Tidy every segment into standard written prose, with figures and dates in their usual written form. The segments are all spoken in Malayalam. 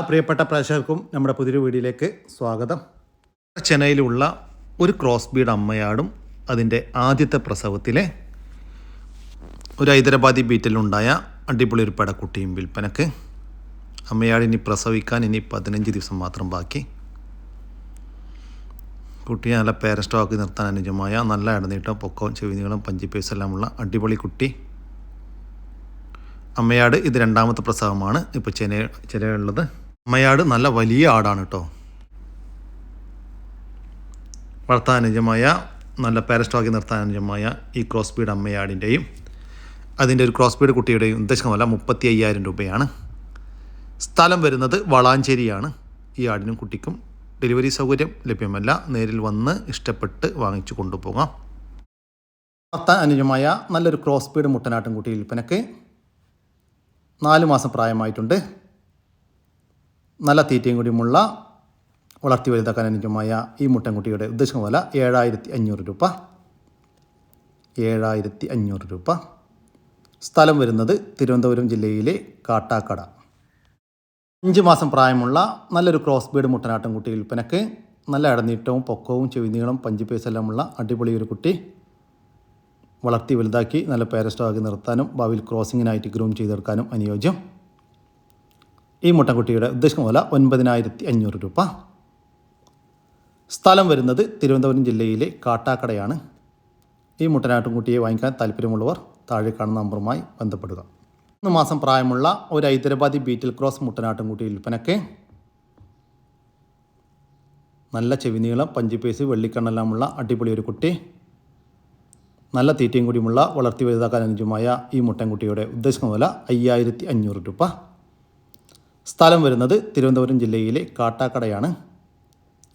പ്രിയപ്പെട്ട പ്രേക്ഷകർക്കും നമ്മുടെ പുതിയൊരു വീഡിയോയിലേക്ക് സ്വാഗതം. ചെന്നൈയിലുള്ള ഒരു ക്രോസ് ബീഡ് അമ്മയാടും അതിൻ്റെ ആദ്യത്തെ പ്രസവത്തിലെ ഒരു ഹൈദരാബാദി ബീറ്റിലുണ്ടായ അടിപൊളി ഒരു പടക്കുട്ടിയും വിൽപ്പനക്ക്. അമ്മയാടിനി പ്രസവിക്കാൻ ഇനി 15 ദിവസം മാത്രം ബാക്കി. കുട്ടിയെ നല്ല പേരസ്റ്റോക്കി നിർത്താൻ അനുയോജ്യമായ നല്ല ഇടനീട്ടം, പൊക്കവും, ചെവിനീളം, പഞ്ചിപ്പേസ് എല്ലാമുള്ള അടിപൊളി കുട്ടി. അമ്മയാട് ഇത് രണ്ടാമത്തെ പ്രസവമാണ് ഇപ്പോൾ ചെന്നൈയിലുള്ളത്. അമ്മയാട് നല്ല വലിയ ആടാണ് കേട്ടോ. വളർത്താൻ അനുയോജ്യമായ നല്ല പാരസ്റ്റോക്കി നിർത്താൻ അനുയോജ്യമായ ഈ ക്രോസ് ബീഡ് അമ്മയാടിൻ്റെയും അതിൻ്റെ ഒരു ക്രോസ് ബീഡ് കുട്ടിയുടെയും ഉദ്ദേശമല്ല 35,000 രൂപയാണ്. സ്ഥലം വരുന്നത് വളാഞ്ചേരിയാണ്. ഈ ആടിനും കുട്ടിക്കും ഡെലിവറി സൗകര്യം ലഭ്യമല്ല. നേരിൽ വന്ന് ഇഷ്ടപ്പെട്ട് വാങ്ങിച്ചു കൊണ്ടുപോകാം. വളർത്താൻ അനുയോജ്യമായ നല്ലൊരു ക്രോസ് ബീഡ് മുട്ടനാട്ടും കുട്ടി വിൽപ്പനക്ക്. 4 മാസം പ്രായമായിട്ടുണ്ട്. നല്ല തീറ്റയും കൂടിയുമുള്ള വളർത്തി വലുതാക്കാൻ അനുയോജ്യമായ ഈ മുട്ടൻകുട്ടിയുടെ ഉദ്ദേശം വില 7,500 രൂപ. 7,500 രൂപ. സ്ഥലം വരുന്നത് തിരുവനന്തപുരം ജില്ലയിലെ കാട്ടാക്കട. 5 മാസം പ്രായമുള്ള നല്ലൊരു ക്രോസ് ബീഡ് മുട്ടനാട്ടൻ കുട്ടി വിൽപ്പനക്ക്. നല്ല ഇടനീട്ടവും പൊക്കവും ചെവിനീളം പഞ്ചിപ്പേസ് എല്ലാമുള്ള അടിപൊളി ഒരു കുട്ടി. വളർത്തി വലുതാക്കി നല്ല പേരസ്റ്റോക്കി നിർത്താനും ഭാവിയിൽ ക്രോസിങ്ങിനായിട്ട് ഗ്രൂം ചെയ്തെടുക്കാനും അനുയോജ്യം. ഈ മുട്ടൻകുട്ടിയുടെ ഉദ്ദേശം വില 9,500 രൂപ. സ്ഥലം വരുന്നത് തിരുവനന്തപുരം ജില്ലയിലെ കാട്ടാക്കടയാണ്. ഈ മുട്ടനാട്ടുംകുട്ടിയെ വാങ്ങിക്കാൻ താല്പര്യമുള്ളവർ താഴെ കാണുന്ന നമ്പറുമായി ബന്ധപ്പെടുക. 3 മാസം പ്രായമുള്ള ഒരു ഹൈദരാബാദി ബീറ്റിൽ ക്രോസ് മുട്ടനാട്ടുംകുട്ടി വിൽപ്പനക്ക്. നല്ല ചെവിനീളം, പഞ്ചിപ്പേസ്, വെള്ളിക്കണ്ണെല്ലാമുള്ള അടിപൊളി ഒരു കുട്ടി. നല്ല തീറ്റയും കൂടിയുമുള്ള വളർത്തി വലുതാക്കാൻ അനുയോജ്യമായ ഈ മുട്ടൻകുട്ടിയുടെ ഉദ്ദേശം വില 5,500 രൂപ. സ്ഥലം വരുന്നത് തിരുവനന്തപുരം ജില്ലയിലെ കാട്ടാക്കടയാണ്.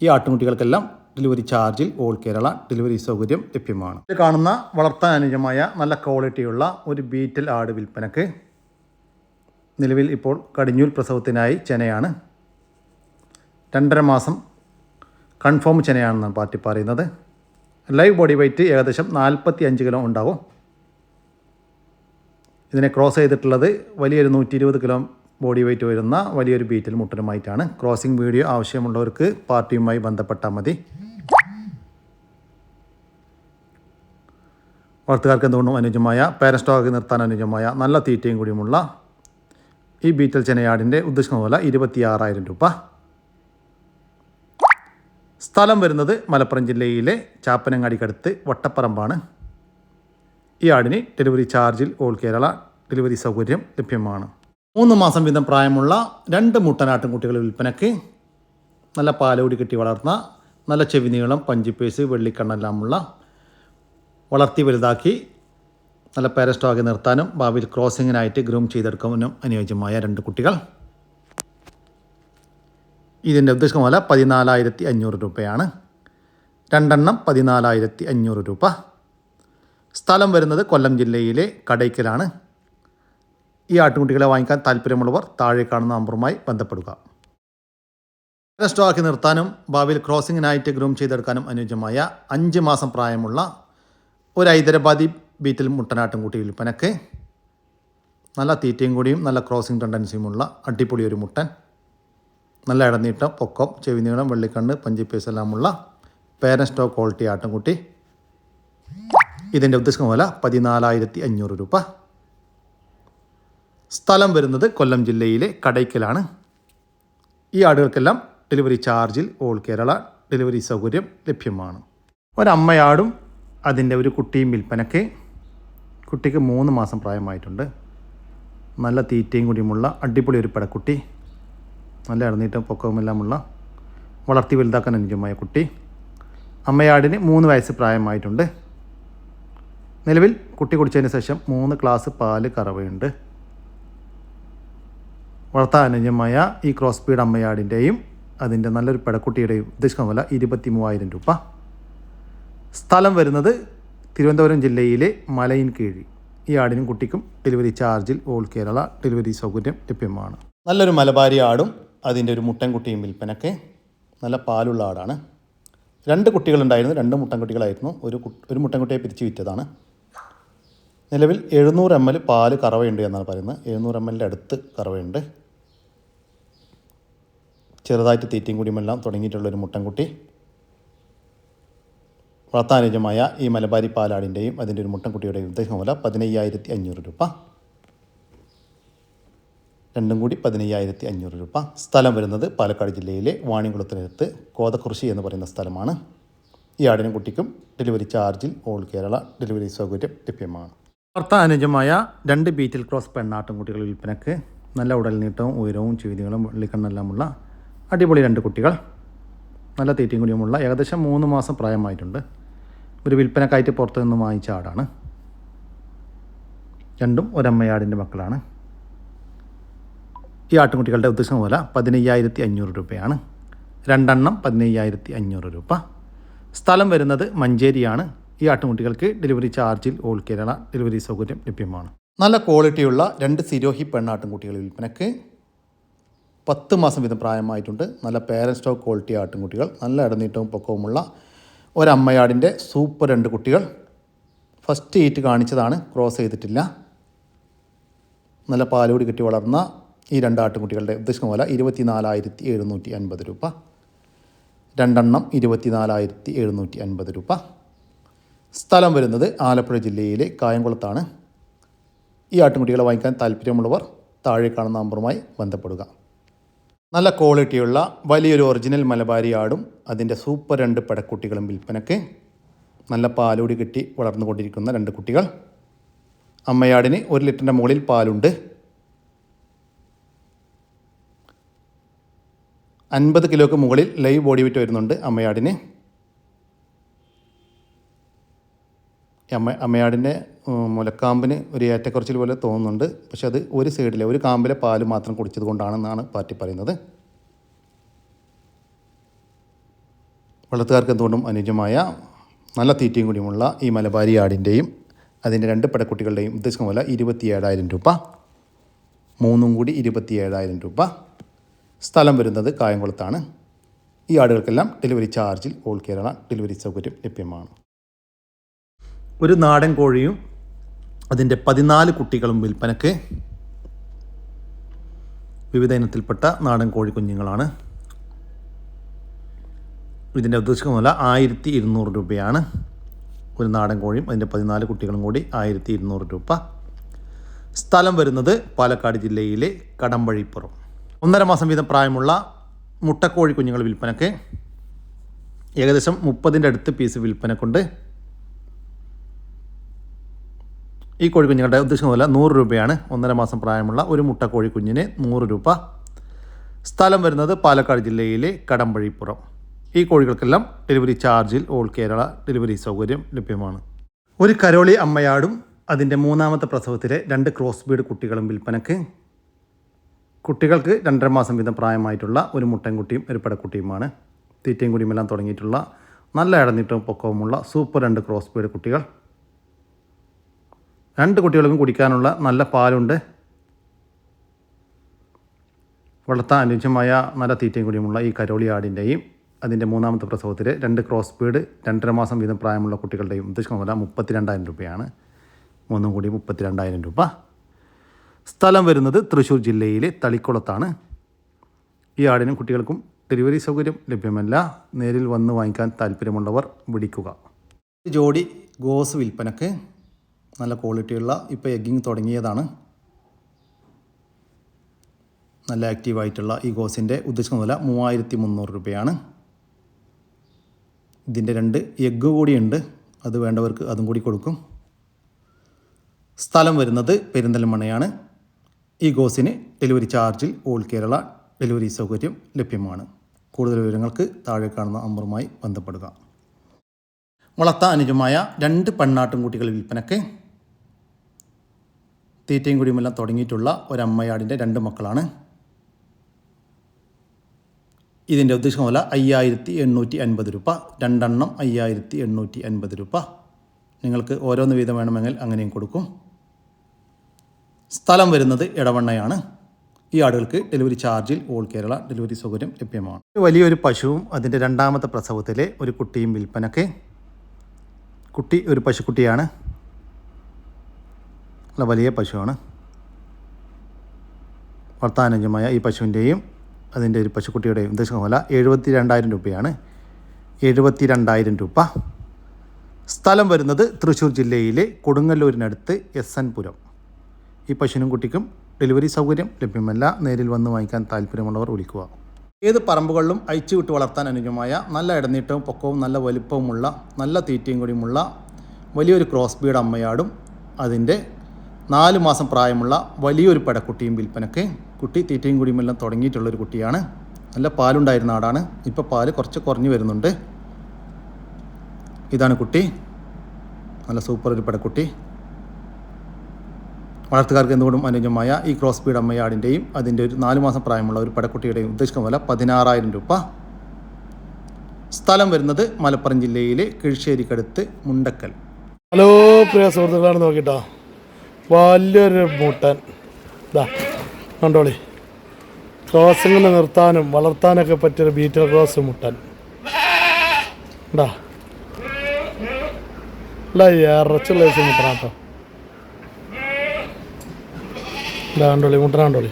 ഈ ആട്ടുംകുട്ടികൾക്കെല്ലാം ഡെലിവറി ചാർജിൽ ഓൾ കേരള ഡെലിവറി സൗകര്യം ലഭ്യമാണ്. ഇത് കാണുന്ന വളർത്താൻ അനുയോജ്യമായ നല്ല ക്വാളിറ്റിയുള്ള ഒരു ബീറ്റൽ ആട് വിൽപ്പനക്ക്. നിലവിൽ ഇപ്പോൾ കടിഞ്ഞൂൽ പ്രസവത്തിനായി ചെനയാണ്. 2.5 മാസം കൺഫേം ചെനയാണെന്നാണ് പാർട്ടി പറയുന്നത്. ലൈവ് ബോഡി വെയ്റ്റ് ഏകദേശം 45 കിലോ ഉണ്ടാവും. ഇതിനെ ക്രോസ് ചെയ്തിട്ടുള്ളത് വലിയൊരു 120 കിലോ ബോഡി വെയ്റ്റ് വരുന്ന വലിയൊരു ബീറ്റിൽ മുട്ടനുമായിട്ടാണ്. ക്രോസിംഗ് വീഡിയോ ആവശ്യമുള്ളവർക്ക് പാർട്ടിയുമായി ബന്ധപ്പെട്ടാൽ മതി. വളർത്തുകാർക്ക് എന്തുകൊണ്ടും അനുയോജ്യമായ പാരസ്റ്റോക്കി നിർത്താൻ അനുയോജ്യമായ നല്ല തീറ്റയും കൂടിയുമുള്ള ഈ ബീറ്റൽ ചെനയാടിൻ്റെ ഉദ്ദേശം വില 26,000 രൂപ. സ്ഥലം വരുന്നത് മലപ്പുറം ജില്ലയിലെ ചാപ്പനങ്ങാടിക്കടുത്ത് വട്ടപ്പറമ്പാണ്. ഈ ആടിന് ഡെലിവറി ചാർജിൽ ഓൾ കേരള ഡെലിവറി സൗകര്യം ലഭ്യമാണ്. 3 മാസം വീതം പ്രായമുള്ള 2 മുട്ടനാട്ടും കുട്ടികൾ വിൽപ്പനക്ക്. നല്ല പാലോടി കെട്ടി വളർന്ന നല്ല ചെവിനീളം, പഞ്ചിപ്പേസ്, വെള്ളിക്കണ്ണെല്ലാമുള്ള വളർത്തി വലുതാക്കി നല്ല പാരസ്റ്റോക്കി നിർത്താനും ഭാവിയിൽ ക്രോസിങ്ങിനായിട്ട് ഗ്രൂം ചെയ്തെടുക്കാനും അനുയോജ്യമായ 2 കുട്ടികൾ. ഇതിൻ്റെ ഉദ്ദേശം വില 14,500 രൂപയാണ്. 2 എണ്ണം 14,500 രൂപ. സ്ഥലം വരുന്നത് കൊല്ലം ജില്ലയിലെ കടയ്ക്കലാണ്. ഈ ആട്ടുകുട്ടികളെ വാങ്ങിക്കാൻ താല്പര്യമുള്ളവർ താഴെ കാണുന്ന നമ്പറുമായി ബന്ധപ്പെടുക. സ്റ്റോക്കി നിർത്താനും ഭാവിയിൽ ക്രോസിങ്ങിനായിട്ട് ഗ്രൂം ചെയ്തെടുക്കാനും അനുയോജ്യമായ 5 മാസം പ്രായമുള്ള ഒരു ഹൈദരാബാദി ബീറ്റിൽ മുട്ടനാട്ടും കുട്ടി വിൽപ്പനക്ക്. നല്ല തീറ്റയും കൂടിയും നല്ല ക്രോസിംഗ് ടെൻഡൻസിയുമുള്ള അടിപൊളി ഒരു മുട്ടൻ. നല്ല ഇടനീട്ടം, പൊക്കം, ചെവിനീളം, വെള്ളിക്കണ്ണ്, പഞ്ചിപ്പേസ് എല്ലാമുള്ള പേരൻസ്റ്റോ ക്വാളിറ്റി ആട്ടുംകുട്ടി. ഇതിൻ്റെ ഉദ്ദേശം വില 14,500 രൂപ. സ്ഥലം വരുന്നത് കൊല്ലം ജില്ലയിലെ കടയ്ക്കലാണ്. ഈ ആടുകൾക്കെല്ലാം ഡെലിവറി ചാർജിൽ ഓൾ കേരള ഡെലിവറി സൗകര്യം ലഭ്യമാണ്. ഒരമ്മയാടും അതിൻ്റെ ഒരു കുട്ടിയും വിൽപ്പനക്ക്. കുട്ടിക്ക് 3 മാസം പ്രായമായിട്ടുണ്ട്. നല്ല തീറ്റയും കൂടിയുമുള്ള അടിപൊളി ഒരു പടക്കുട്ടി. നല്ല ഇടനീട്ടം, പൊക്കവുമെല്ലാമുള്ള വളർത്തി വലുതാക്കാൻ അനുയോജ്യമായ കുട്ടി. അമ്മയാടിന് 3 വയസ്സ് പ്രായമായിട്ടുണ്ട്. നിലവിൽ കുട്ടി കുടിച്ചതിന് ശേഷം 3 ഗ്ലാസ് പാല് കറവയുണ്ട്. വളർത്താൻ അനുയോജ്യമായ ഈ ക്രോസ് ബീഡ് അമ്മയാടിൻ്റെയും അതിൻ്റെ നല്ലൊരു പടക്കുട്ടിയുടെയും ഉദ്ദേശം വില 23,000 രൂപ. സ്ഥലം വരുന്നത് തിരുവനന്തപുരം ജില്ലയിലെ മലയിൻകീഴി. ഈ ആടിനും കുട്ടിക്കും ഡെലിവറി ചാർജിൽ ഓൾ കേരള ഡെലിവറി സൗകര്യം ലഭ്യമാണ്. നല്ലൊരു മലബാരി ആടും അതിൻ്റെ ഒരു മുട്ടൻകുട്ടിയും വിൽപ്പനക്ക്. നല്ല പാലുള്ള ആടാണ്. 2 കുട്ടികളുണ്ടായിരുന്നു. 2 മുട്ടൻകുട്ടികളായിരുന്നു. ഒരു മുട്ടൻകുട്ടിയെ പിരിച്ച് വിറ്റതാണ്. നിലവിൽ 700 ml പാല് കറവയുണ്ട് എന്നാണ് പറയുന്നത്. 700 ml അടുത്ത് കറവയുണ്ട്. ചെറുതായിട്ട് തീറ്റയും കൂടിയുമെല്ലാം തുടങ്ങിയിട്ടുള്ളൊരു മുട്ടൻകുട്ടി. വളർത്താനുയോജ്യമായ ഈ മലബാരി പാലാടിൻ്റെയും അതിൻ്റെ ഒരു മുട്ടൻകുട്ടിയുടെയും ഉദ്ദേശം വില 15,500 രൂപ. രണ്ടും കൂടി 15,500 രൂപ. സ്ഥലം വരുന്നത് പാലക്കാട് ജില്ലയിലെ വാണിയംകുളത്തിനടുത്ത് കോതക്കുറിശി എന്ന് പറയുന്ന സ്ഥലമാണ്. ഈ ആടിനും കുട്ടിക്കും ഡെലിവറി ചാർജിൽ ഓൾ കേരള ഡെലിവറി സൗകര്യം ലഭ്യമാണ്. വളർത്താനുയോജ്യമായ 2 ബീറ്റിൽ ക്രോസ് പെണ്ണാട്ടുംകുട്ടികൾ വിൽപ്പനക്ക്. നല്ല ഉടൽ നീട്ടവും ഉയരവും ചുവീതികളും വെള്ളിക്കണ്ണെല്ലാമുള്ള അടിപൊളി 2 കുട്ടികൾ. നല്ല തീറ്റയും കൂടിയുമുള്ള ഏകദേശം 3 മാസം പ്രായമായിട്ടുണ്ട്. ഒരു വിൽപ്പനക്കായിട്ട് പുറത്തു നിന്ന് വാങ്ങിച്ച ആടാണ്. രണ്ടും ഒരമ്മയാടിൻ്റെ മക്കളാണ്. ഈ ആട്ടുംകുട്ടികളുടെ ഉദ്ദേശം പോലെ 15,500 രൂപയാണ്. 2 എണ്ണം 15,500 രൂപ. സ്ഥലം വരുന്നത് മഞ്ചേരിയാണ്. ഈ ആട്ടുംകുട്ടികൾക്ക് ഡെലിവറി ചാർജിൽ ഓൾ കേരള ഡെലിവറി സൗകര്യം ലഭ്യമാണ്. നല്ല ക്വാളിറ്റിയുള്ള 2 സിരോഹി പെണ്ണാട്ടുംകുട്ടികൾ വിൽപ്പനക്ക്. 10 മാസം വീതം പ്രായമായിട്ടുണ്ട്. നല്ല പേരൻ സ്റ്റോക്ക് ക്വാളിറ്റി ആട്ടുംകുട്ടികൾ. നല്ല ഇടനീട്ടവും പൊക്കവുമുള്ള ഒരമ്മയാടിൻ്റെ സൂപ്പർ 2 കുട്ടികൾ. ഫസ്റ്റ് ഈറ്റ് കാണിച്ചതാണ്, ക്രോസ് ചെയ്തിട്ടില്ല. നല്ല പാലുകൂടി കിട്ടി വളർന്ന ഈ 2 ആട്ടുംകുട്ടികളുടെ ഉദ്ദേശം പോലെ 24,750 രൂപ. 2 എണ്ണം 24,750 രൂപ. സ്ഥലം വരുന്നത് ആലപ്പുഴ ജില്ലയിലെ കായംകുളത്താണ്. ഈ ആട്ടുംകുട്ടികളെ വാങ്ങിക്കാൻ താല്പര്യമുള്ളവർ താഴെ കാണുന്ന നമ്പറുമായി ബന്ധപ്പെടുക. നല്ല ക്വാളിറ്റിയുള്ള വലിയൊരു ഒറിജിനൽ മലബാരി ആടും അതിൻ്റെ സൂപ്പർ 2 പെടക്കുട്ടികളും വിൽപ്പനക്ക്. നല്ല പാലുകൂടി കിട്ടി വളർന്നുകൊണ്ടിരിക്കുന്ന 2 കുട്ടികൾ. അമ്മയാടിന് 1 ലിറ്ററിൻ്റെ മുകളിൽ പാലുണ്ട്. 50 കിലോയ്ക്ക് മുകളിൽ ലൈവ് ബോഡി വെയിറ്റ് വരുന്നുണ്ട് അമ്മയാടിന്. അമ്മയാടിൻ്റെ മുലക്കാമ്പിന് ഒരു ഏറ്റക്കുറച്ചിൽ പോലെ തോന്നുന്നുണ്ട്. പക്ഷെ അത് ഒരു സൈഡിലെ ഒരു കാമ്പിലെ പാല് മാത്രം കുടിച്ചത് കൊണ്ടാണെന്നാണ് പാർട്ടി പറയുന്നത്. വളർത്തുകാർക്ക് എന്തുകൊണ്ടും അനുയോജ്യമായ നല്ല തീറ്റയും കൂടിയുമുള്ള ഈ മലബാരി ആടിൻ്റെയും അതിൻ്റെ 2 പെടക്കുട്ടികളുടെയും ഉദ്ദേശം പോലെ 27,000 രൂപ. 3 കൂടി 27,000 രൂപ. സ്ഥലം വരുന്നത് കായംകുളത്താണ്. ഈ ആടുകൾക്കെല്ലാം ഡെലിവറി ചാർജിൽ ഓൾ കേരള ഡെലിവറി സൗകര്യം ലഭ്യമാണ്. ഒരു നാടൻ കോഴിയും അതിൻ്റെ 14 കുട്ടികളും വിൽപ്പനക്ക്. വിവിധ ഇനത്തിൽപ്പെട്ട നാടൻ കോഴി കുഞ്ഞുങ്ങളാണ്. ഇതിൻ്റെ ഉദ്ദേശിക്കുന്ന വില 1,200 രൂപയാണ്. ഒരു നാടൻ കോഴിയും അതിൻ്റെ 14 കുട്ടികളും കൂടി 1,200 രൂപ. സ്ഥലം വരുന്നത് പാലക്കാട് ജില്ലയിലെ കടമ്പഴിപ്പുറം. 1.5 മാസം വീതം പ്രായമുള്ള മുട്ടക്കോഴി കുഞ്ഞുങ്ങൾ വിൽപ്പനക്ക്. ഏകദേശം 30ൻ്റെ അടുത്ത് പീസ് വിൽപ്പനക്കുണ്ട്. ഈ കോഴിക്കുഞ്ഞുങ്ങളുടെ ഉദ്ദേശിക്കുന്ന വില 100 രൂപയാണ്. 1.5 മാസം പ്രായമുള്ള ഒരു മുട്ടക്കോഴി കുഞ്ഞിന് 100 രൂപ. സ്ഥലം വരുന്നത് പാലക്കാട് ജില്ലയിലെ കടമ്പഴിപ്പുറം. ഈ കോഴികൾക്കെല്ലാം ഡെലിവറി ചാർജിൽ ഓൾ കേരള ഡെലിവറി സൗകര്യം ലഭ്യമാണ്. ഒരു കരോളി അമ്മയാടും അതിൻ്റെ 3ാമത്തെ പ്രസവത്തിലെ 2 ക്രോസ് ബീഡ് കുട്ടികളും വിൽപ്പനക്ക്. കുട്ടികൾക്ക് 2.5 മാസം വീതം പ്രായമായിട്ടുള്ള ഒരു മുട്ടൻകുട്ടിയും ഒരു പെടക്കുട്ടിയുമാണ്. തീറ്റയും കുടിയുമെല്ലാം തുടങ്ങിയിട്ടുള്ള നല്ല ഇടനീട്ടവും പൊക്കവുമുള്ള സൂപ്പർ 2 ക്രോസ് ബീഡ് കുട്ടികൾ. 2 കുട്ടികൾക്കും കുടിക്കാനുള്ള നല്ല പാലുണ്ട്. വളർത്താൻ അനുയോജ്യമായ നല്ല തീറ്റയും കൂടിയുമുള്ള ഈ കരോളി ആടിൻ്റെയും അതിൻ്റെ 3ാമത്തെ പ്രസവത്തിൽ 2 ക്രോസ് ബീഡ് 2.5 മാസം വീതം പ്രായമുള്ള കുട്ടികളുടെയും ഉദ്ദേശിക്കുന്ന വില 32,000 രൂപയാണ്. 3 കൂടി 32,000 രൂപ. സ്ഥലം വരുന്നത് തൃശ്ശൂർ ജില്ലയിലെ തളിക്കുളത്താണ്. ഈ ആടിനും കുട്ടികൾക്കും ഡെലിവറി സൗകര്യം ലഭ്യമല്ല. നേരിൽ വന്ന് വാങ്ങിക്കാൻ താല്പര്യമുള്ളവർ വിളിക്കുക. ജോഡി ഗോസ് വിൽപ്പനക്ക്. നല്ല ക്വാളിറ്റിയുള്ള ഇപ്പോൾ എഗ്ഗിങ് തുടങ്ങിയതാണ്. നല്ല ആക്റ്റീവായിട്ടുള്ള ഈ ഗോസിൻ്റെ ഉദ്ദേശിക്കുന്ന വില 3,300 രൂപയാണ്. ഇതിൻ്റെ 2 എഗ്ഗ് കൂടിയുണ്ട്. അത് വേണ്ടവർക്ക് അതും കൂടി കൊടുക്കും. സ്ഥലം വരുന്നത് പെരിന്തൽമണ്ണയാണ്. ഈ ഗോസിന് ഡെലിവറി ചാർജിൽ ഓൾ കേരള ഡെലിവറി സൗകര്യം ലഭ്യമാണ്. കൂടുതൽ വിവരങ്ങൾക്ക് താഴെ കാണുന്ന നമ്പറുമായി ബന്ധപ്പെടുക. വളർത്താൻ അനുയോജ്യമായ 2 പെണ്ണാട്ടുംകുട്ടികൾ വിൽപ്പനക്ക്. തീറ്റയും കുടിയുമെല്ലാം തുടങ്ങിയിട്ടുള്ള ഒരമ്മയാടിൻ്റെ 2 മക്കളാണ്. ഇതിൻ്റെ ഉദ്ദേശിക്കുന്ന വില 5,850 രൂപ. 2 എണ്ണം 5,850 രൂപ. നിങ്ങൾക്ക് ഓരോന്ന് വീതം വേണമെങ്കിൽ അങ്ങനെയും കൊടുക്കും. സ്ഥലം വരുന്നത് എടവണ്ണയാണ്. ഈ ആടുകൾക്ക് ഡെലിവറി ചാർജിൽ ഓൾ കേരള ഡെലിവറി സൗകര്യം ലഭ്യമാണ്. വലിയൊരു പശുവും അതിൻ്റെ 2ാമത്തെ പ്രസവത്തിലെ ഒരു കുട്ടിയും വിൽപ്പനക്ക്. കുട്ടി ഒരു പശുക്കുട്ടിയാണ്. നല്ല വലിയ പശുവാണ്. വളർത്താനുയോജ്യമായ ഈ പശുവിൻ്റെയും അതിൻ്റെ ഒരു പശുക്കുട്ടിയുടെ ഉദ്ദേശിക്കുന്ന വില 72,000 രൂപയാണ്. 72,000 രൂപ. സ്ഥലം വരുന്നത് തൃശ്ശൂർ ജില്ലയിലെ കൊടുങ്ങല്ലൂരിനടുത്ത് SN പുരം. ഈ പശുവിനും കുട്ടിക്കും ഡെലിവറി സൗകര്യം ലഭ്യമല്ല. നേരിൽ വന്ന് വാങ്ങിക്കാൻ താല്പര്യമുള്ളവർ വിളിക്കുക. ഏത് പറമ്പുകളിലും അയച്ചു വിട്ട് വളർത്താൻ അനുയോജ്യമായ നല്ല ഇടനീട്ടവും പൊക്കവും നല്ല വലിപ്പവുമുള്ള നല്ല തീറ്റയും കൂടിയുമുള്ള വലിയൊരു ക്രോസ് ബീഡ് അമ്മയാടും അതിൻ്റെ 4 മാസം പ്രായമുള്ള വലിയൊരു പടക്കുട്ടിയും വിൽപ്പനയ്ക്ക്. കുട്ടി തീറ്റയും കൂടിയുമെല്ലാം തുടങ്ങിയിട്ടുള്ളൊരു കുട്ടിയാണ്. നല്ല പാലുണ്ടായിരുന്ന ആടാണ്. ഇപ്പോൾ പാല് കുറച്ച് കുറഞ്ഞു വരുന്നുണ്ട്. ഇതാണ് കുട്ടി. നല്ല സൂപ്പർ ഒരു പടക്കുട്ടി. വളർത്തുകാർക്ക് എന്തുകൊണ്ടും അനുയോജ്യമായ ഈ ക്രോസ് ബീഡ് അമ്മയാടിൻ്റെയും അതിൻ്റെ ഒരു 4 മാസം പ്രായമുള്ള ഒരു പടക്കുട്ടിയുടെയും ഉദ്ദേശിക്കുന്ന വില 16,000 രൂപ. സ്ഥലം വരുന്നത് മലപ്പുറം ജില്ലയിലെ കിഴിശ്ശേരിക്കടുത്ത് മുണ്ടക്കൽ. ഹലോ പ്രിയ സുഹൃത്തുക്കളാണ്, നോക്കിട്ടോ വലിയൊരു മൂട്ടൻ ഇതാ കണ്ടോളി. ക്രോസിങ്ങിൽ നിർത്താനും വളർത്താനൊക്കെ പറ്റിയൊരു ബീറ്റൽ ക്രോസ് മുട്ടൻ ഉണ്ടാ. അല്ല ഇറച്ചുള്ള മുട്ടനാട്ടോ. ഇതാ കണ്ടോളി മുട്ടനാണ്ടോളി.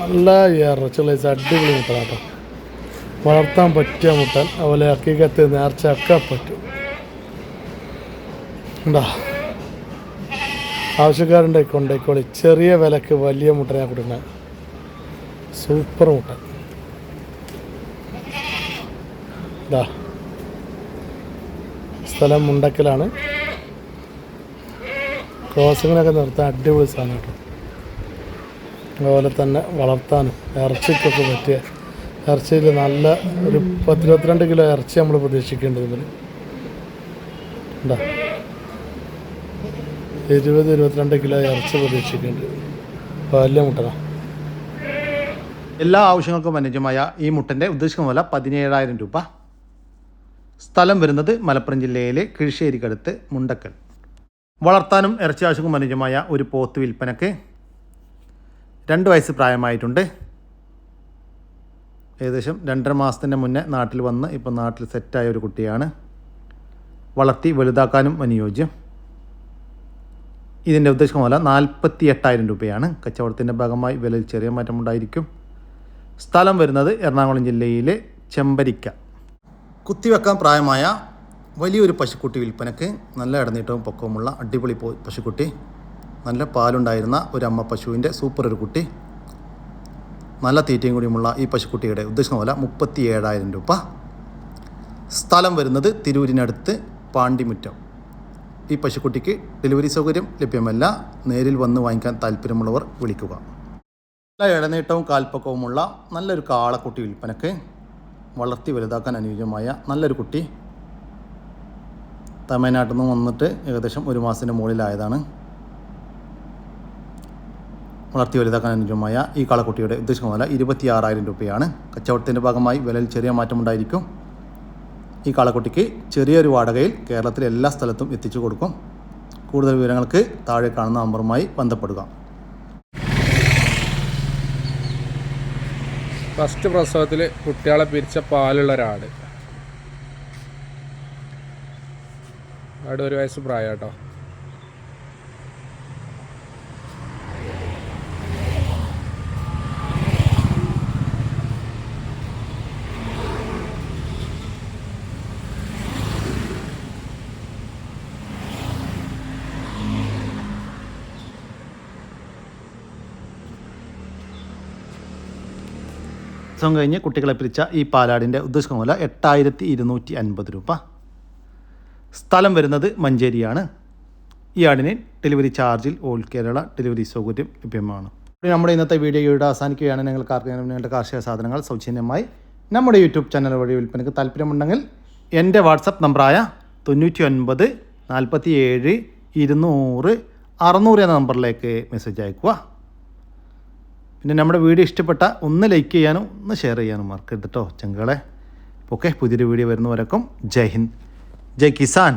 നല്ല ഇറച്ചുള്ള അടിപൊളി മുട്ടനാട്ടോ. വളർത്താൻ പറ്റിയ മുട്ടൻ. അതുപോലെ അക്കീകത്ത് നേർച്ചയൊക്കെ പറ്റും ഉണ്ടാ. ആവശ്യക്കാരുണ്ടെ കൊണ്ടേക്കോളി. ചെറിയ വിലക്ക് വലിയ മുട്ടനെ കൊടുക്കുന്നത്. സൂപ്പർ മുട്ടൻ ഇതാ. സ്ഥലം മുണ്ടക്കലാണ്. ക്രോസിങ്ങിനൊക്കെ നിർത്താൻ അടിപൊളി സാധനം കേട്ടോ. അതുപോലെ തന്നെ വളർത്താനും ഇറച്ചിക്കൊക്കെ പറ്റിയ ഇറച്ചിയിൽ നല്ല ഒരു 10-22 കിലോ ഇറച്ചി നമ്മൾ പ്രതീക്ഷിക്കേണ്ടത് ഇതിൽ ഉണ്ടാ. 20-22 കിലോ ഇറച്ചി പ്രതീക്ഷിക്കേണ്ടത് വലിയ മുട്ടനാണ്. എല്ലാ ആവശ്യങ്ങൾക്കും അനുയോജ്യമായ ഈ മുട്ടൻ്റെ ഉദ്ദേശിക്കുന്ന വില 17,000 രൂപ. സ്ഥലം വരുന്നത് മലപ്പുറം ജില്ലയിലെ കിഴിശ്ശേരിക്കടുത്ത് മുണ്ടക്കൽ. വളർത്താനും ഇറച്ചി ആവശ്യങ്ങൾക്കും അനുയോജ്യമായ ഒരു പോത്ത് വിൽപ്പനയ്ക്ക്. 2 വയസ്സ് പ്രായമായിട്ടുണ്ട്. ഏകദേശം 2.5 മാസത്തിൻ്റെ മുന്നേ നാട്ടിൽ വന്ന് ഇപ്പോൾ നാട്ടിൽ സെറ്റായ ഒരു കുട്ടിയാണ്. വളർത്തി വലുതാക്കാനും അനുയോജ്യം. ഇതിൻ്റെ ഉദ്ദേശിക്കുന്ന വില 48,000 രൂപയാണ്. കച്ചവടത്തിൻ്റെ ഭാഗമായി വിലയിൽ ചെറിയ മാറ്റമുണ്ടായിരിക്കും. സ്ഥലം വരുന്നത് എറണാകുളം ജില്ലയിലെ ചെമ്പരിക്ക. കുത്തിവെക്കാൻ പ്രായമായ വലിയൊരു പശുക്കുട്ടി വിൽപ്പനയ്ക്ക്. നല്ല ഇടനീട്ടവും പൊക്കവുമുള്ള അടിപൊളി പശുക്കുട്ടി. നല്ല പാലുണ്ടായിരുന്ന ഒരു അമ്മ പശുവിൻ്റെ സൂപ്പർ ഒരു കുട്ടി. നല്ല തീറ്റയും കൂടിയുമുള്ള ഈ പശുക്കുട്ടിയുടെ ഉദ്ദേശിക്കുന്ന വില 37,000 രൂപ. സ്ഥലം വരുന്നത് തിരൂരിനടുത്ത് പാണ്ടിമുറ്റം. ഈ പശുക്കുട്ടിക്ക് ഡെലിവറി സൗകര്യം ലഭ്യമല്ല. നേരിൽ വന്ന് വാങ്ങിക്കാൻ താല്പര്യമുള്ളവർ വിളിക്കുക. നല്ല ഇടനീട്ടവും കാൽപ്പക്കവുമുള്ള നല്ലൊരു കാളക്കുട്ടി വിൽപ്പനയ്ക്ക്. വളർത്തി വലുതാക്കാൻ അനുയോജ്യമായ നല്ലൊരു കുട്ടി. തമിഴ്നാട്ടിൽ നിന്ന് വന്നിട്ട് ഏകദേശം 1 മാസത്തിൻ്റെ മുകളിലായതാണ്. വളർത്തി വലുതാക്കാൻ അനുയോജ്യമായ ഈ കാളക്കുട്ടിയുടെ ഉദ്ദേശിക്കുന്ന വില 26,000 രൂപയാണ്. കച്ചവടത്തിൻ്റെ ഭാഗമായി വിലയിൽ ചെറിയ മാറ്റമുണ്ടായിരിക്കും. ഈ കാളക്കുട്ടിക്ക് ചെറിയൊരു വാടകയിൽ കേരളത്തിലെ എല്ലാ സ്ഥലത്തും എത്തിച്ചു കൊടുക്കും. കൂടുതൽ വിവരങ്ങൾക്ക് താഴെ കാണുന്ന നമ്പറുമായി ബന്ധപ്പെടുക. ഫസ്റ്റ് പ്രസവത്തിൽ കുട്ടികളെ പിരിച്ച പാലുള്ള ഒരാട്. ആട് 1 വയസ്സ് പ്രായം കേട്ടോ. ദിവസം കഴിഞ്ഞ് കുട്ടികളെ പിരിച്ച ഈ പാലാടിൻ്റെ ഉദ്ദേശിക്കുന്ന വില 8,250 രൂപ. സ്ഥലം വരുന്നത് മഞ്ചേരിയാണ്. ഈ ആടിന് ഡെലിവറി ചാർജിൽ ഓൾ കേരള ഡെലിവറി സൗകര്യം ലഭ്യമാണ്. നമ്മുടെ ഇന്നത്തെ വീഡിയോയുടെ അവസാനിക്കുകയാണ്. നിങ്ങൾക്ക് ആർക്കെങ്കിലും നിങ്ങളുടെ കാർഷിക സാധനങ്ങൾ സൗജന്യമായി നമ്മുടെ യൂട്യൂബ് ചാനൽ വഴി വിൽപ്പനയ്ക്ക് താല്പര്യമുണ്ടെങ്കിൽ എൻ്റെ വാട്സപ്പ് നമ്പറായ 99 47 200 600 എന്ന നമ്പറിലേക്ക് മെസ്സേജ് അയക്കുക. പിന്നെ നമ്മുടെ വീഡിയോ ഇഷ്ടപ്പെട്ട ഒന്ന് ലൈക്ക് ചെയ്യാനും ഒന്ന് ഷെയർ ചെയ്യാനും മറക്കരുത് കേട്ടോ ചങ്കളെ. ഓക്കെ, പുതിയൊരു വീഡിയോ വരുന്നവരൊക്കെ ജയ് ഹിന്ദ്, ജയ് കിസാൻ.